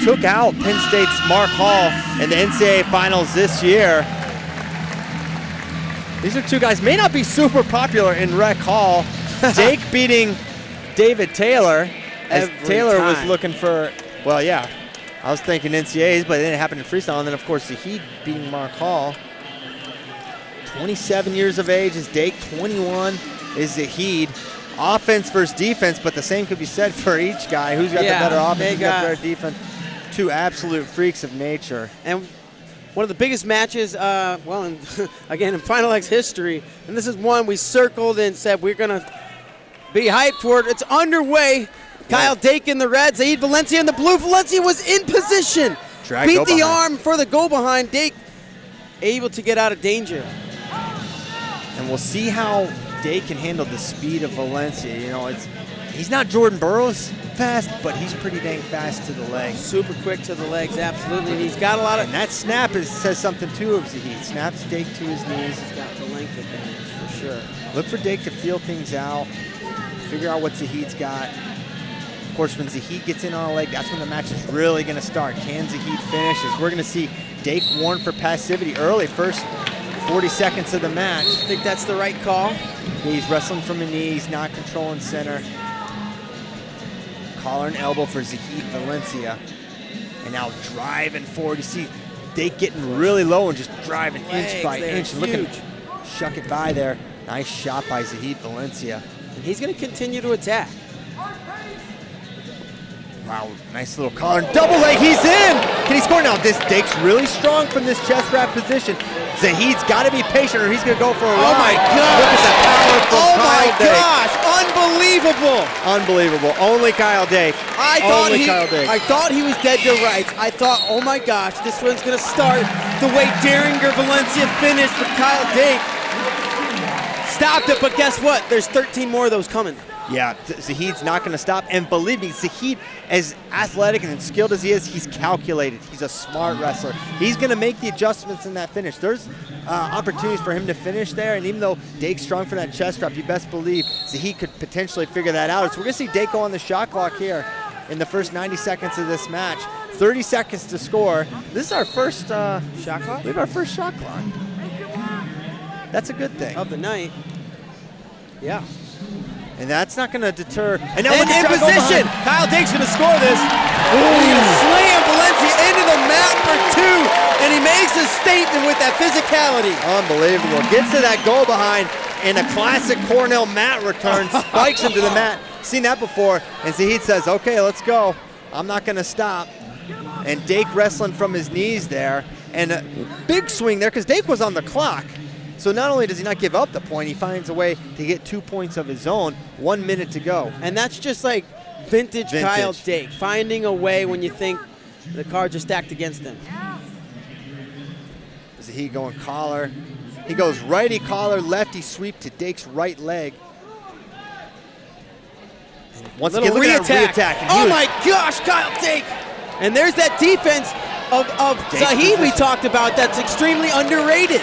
took out Penn State's Mark Hall in the NCAA finals this year. These are two guys may not be super popular in Rec Hall. Dake beating David Taylor, as Taylor was looking for, well, yeah, I was thinking NCAAs, but it didn't happen in freestyle. And then, of course, Zahid beating Mark Hall. 27 years of age is Dake, 21 is Zahid. Offense versus defense, but the same could be said for each guy. Who's got the better offense, who's got the better defense? Two absolute freaks of nature. And one of the biggest matches, again, in Final X history, and this is one we circled and said we're going to be hyped for it. It's underway. Kyle Dake in the red, Zahid Valencia in the blue. Valencia was in position. Beat the arm for the go behind. Dake able to get out of danger. And we'll see how Dake can handle the speed of Valencia. You know, he's not Jordan Burroughs fast, but he's pretty dang fast to the legs. Super quick to the legs, absolutely. And he's got a lot of... And that snap says something too of Zahid. Snaps Dake to his knees. He's got the length advantage for sure. Look for Dake to feel things out, figure out what Zahid's got. Of course, when Zahid gets in on a leg, that's when the match is really going to start. Can Zahid finish? As we're going to see Dake warned for passivity early, first 40 seconds of the match. I think that's the right call. He's wrestling from the knees, not controlling center. Collar and elbow for Zahid Valencia. And now driving forward. You see Dake getting really low and just driving inch by inch. Looking to shuck it by there. Nice shot by Zahid Valencia. And he's going to continue to attack. Wow, nice little collar and double leg, he's in! Can he score now? This Dake's really strong from this chest wrap position. Zahid's got to be patient or he's going to go for a ride. Oh my gosh! Look at the power from Kyle Dake. Gosh, unbelievable! Unbelievable, only Kyle Dake. I thought he was dead to rights. I thought, oh my gosh, this one's going to start the way Daringer Valencia finished, but Kyle Dake stopped it, but guess what? There's 13 more of those coming. Yeah, Zahid's not going to stop. And believe me, Zahid, as athletic and skilled as he is, he's calculated. He's a smart wrestler. He's going to make the adjustments in that finish. There's opportunities for him to finish there. And even though Dake's strong for that chest wrap, you best believe Zahid could potentially figure that out. So we're going to see Dake go on the shot clock here in the first 90 seconds of this match. 30 seconds to score. This is our first shot clock? We have our first shot clock. That's a good thing. Of the night. Yeah. And that's not going to deter. And now in position. Kyle Dake's going to score this. He's going to slam Valencia into the mat for two. And he makes a statement with that physicality. Unbelievable. Gets to that goal behind and a classic Cornell mat return. Spikes into the mat. Seen that before. And Zahid says, okay, let's go. I'm not going to stop. And Dake wrestling from his knees there. And a big swing there because Dake was on the clock. So not only does he not give up the point, he finds a way to get 2 points of his own. 1 minute to go. And that's just like vintage Kyle Dake, finding a way when you think the cards are stacked against him. Zahid going collar. He goes righty collar, lefty sweep to Dake's right leg. And once again, look at that reattack. Oh my gosh, Kyle Dake! And there's that defense of Zahid we talked about that's extremely underrated.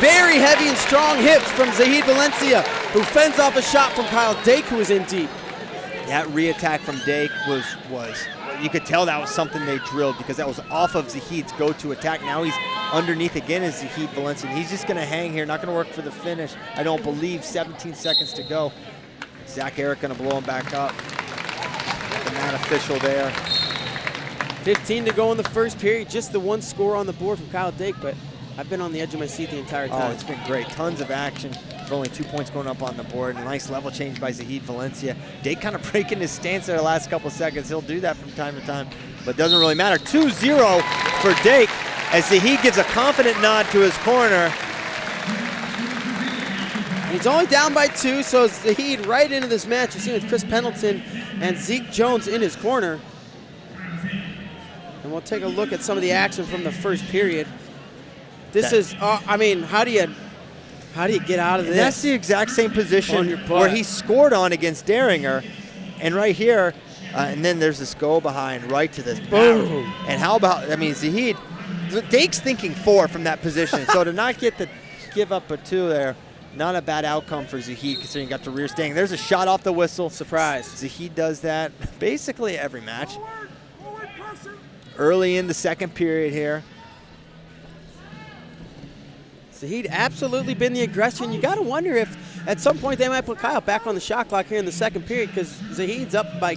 Very heavy and strong hips from Zahid Valencia, who fends off a shot from Kyle Dake, who is in deep. That reattack from Dake was you could tell that was something they drilled because that was off of Zahid's go-to attack. Now he's underneath again as Zahid Valencia. He's just going to hang here, not going to work for the finish. I don't believe 17 seconds to go. Zach Eric going to blow him back up. The mat official there. 15 to go in the first period. Just the one score on the board from Kyle Dake, but I've been on the edge of my seat the entire time. Oh, it's been great. Tons of action for only 2 points going up on the board. A nice level change by Zahid Valencia. Dake kind of breaking his stance there the last couple seconds. He'll do that from time to time, but it doesn't really matter. 2-0 for Dake as Zahid gives a confident nod to his corner. He's only down by 2, so Zahid right into this match. You see with Chris Pendleton and Zeke Jones in his corner. And we'll take a look at some of the action from the first period. This is, I mean, how do you get out of this? That's the exact same position where he scored on against Daringer. And right here, and then there's this go behind right to this. Boom. And how about, I mean, Zahid, Dake's thinking 4 from that position. So to not get the give up a 2 there, not a bad outcome for Zahid considering he got the rear staying. There's a shot off the whistle. Surprise. Zahid does that basically every match. early in the second period here. Zahid absolutely been the aggressor, and you got to wonder if at some point they might put Kyle back on the shot clock here in the second period, because Zahid's up by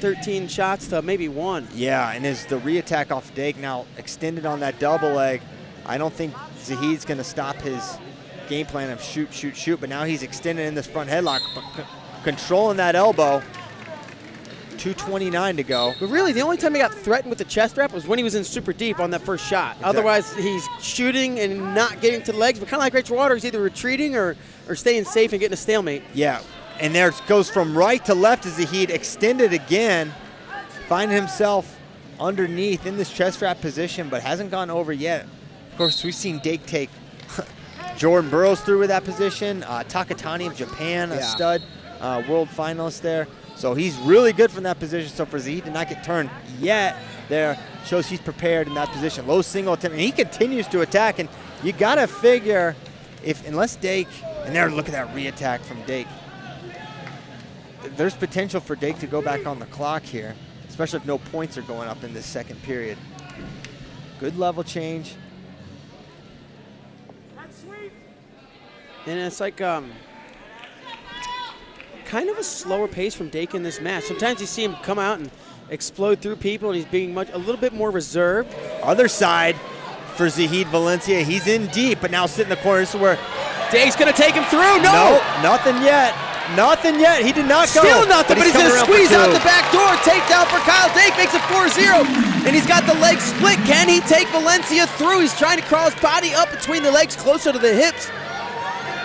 13 shots to maybe 1. Yeah, and as the re-attack off Dake now extended on that double leg, I don't think Zahid's going to stop his game plan of shoot, shoot, shoot, but now he's extended in this front headlock, controlling that elbow. 2:29 to go. But really, the only time he got threatened with the chest wrap was when he was in super deep on that first shot. Exactly. Otherwise, he's shooting and not getting to the legs, but kind of like Rachel Water, he's either retreating or staying safe and getting a stalemate. Yeah, and there it goes from right to left as Zahid extended again, finding himself underneath in this chest wrap position, but hasn't gone over yet. Of course, we've seen Dake take Jordan Burroughs through with that position. Takatani of Japan, a stud world finalist there. So he's really good from that position. So for Zahid to not get turned yet there shows he's prepared in that position. Low single attempt, and he continues to attack. And you got to figure unless Dake, and there, look at that re-attack from Dake. There's potential for Dake to go back on the clock here, especially if no points are going up in this second period. Good level change. And it's like kind of a slower pace from Dake in this match. Sometimes you see him come out and explode through people, and he's being a little bit more reserved. Other side for Zahid Valencia. He's in deep, but now sitting in the corner. This is where Dake's going to take him through. No, nothing yet. Nothing yet. He did not go. Still nothing, but he's going to squeeze out the back door. Takedown for Kyle Dake, makes it 4-0. And he's got the leg split. Can he take Valencia through? He's trying to crawl his body up between the legs, closer to the hips.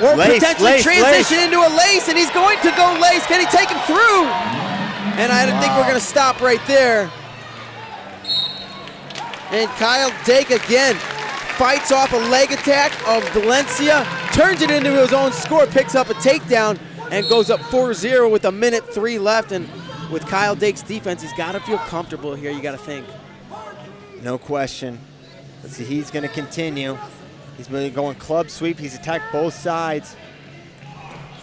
Or potentially transition into a lace, and he's going to go lace. Can he take him through? And I think we're going to stop right there. And Kyle Dake again fights off a leg attack of Valencia, turns it into his own score, picks up a takedown, and goes up 4-0 with 1:03 left. And with Kyle Dake's defense, he's got to feel comfortable here, you got to think. No question. Let's see, he's going to continue. He's been going club sweep. He's attacked both sides.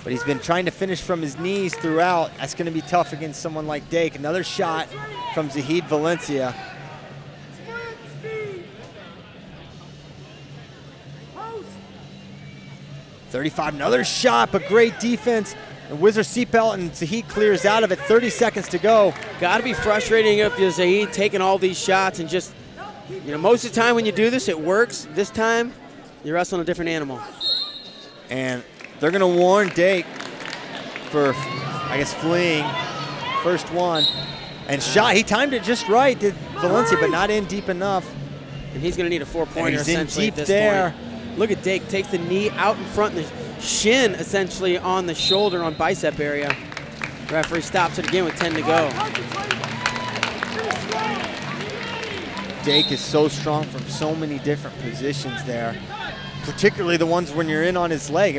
But he's been trying to finish from his knees throughout. That's going to be tough against someone like Dake. Another shot from Zahid Valencia. .35, another shot, but great defense. The Wizard seatbelt, and Zahid clears out of it. 30 seconds to go. Got to be frustrating if you're Zahid taking all these shots and just, most of the time when you do this, it works. This time, you're wrestling a different animal. And they're going to warn Dake for, I guess, fleeing. First one. And shot. He timed it just right, did Valencia, but not in deep enough. And he's going to need a 4-pointer essentially in deep at this there. point. Look at Dake. Takes the knee out in front, and the shin essentially on the shoulder on bicep area. Referee stops it again with 10 to go. Dake is so strong from so many different positions there, particularly the ones when you're in on his leg.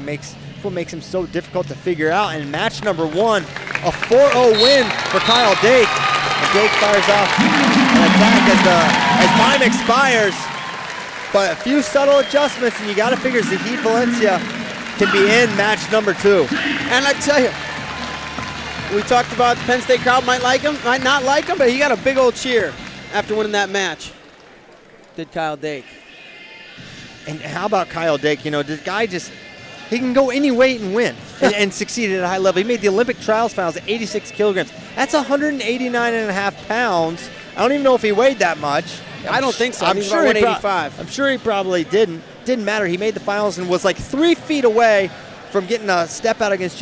What makes him so difficult to figure out. And match number 1, a 4-0 win for Kyle Dake. And Dake fires off an attack as time expires. But a few subtle adjustments, and you got to figure Zahid Valencia can be in match number 2. And I tell you, we talked about the Penn State crowd might like him, might not like him, but he got a big old cheer after winning that match. Did Kyle Dake. And how about Kyle Dake? This guy he can go any weight and win and succeed at a high level. He made the Olympic trials finals at 86 kilograms. That's 189.5 pounds. I don't even know if he weighed that much. I don't think so. I'm sure 185. I'm sure he probably didn't. Didn't matter. He made the finals and was like 3 feet away from getting a step out against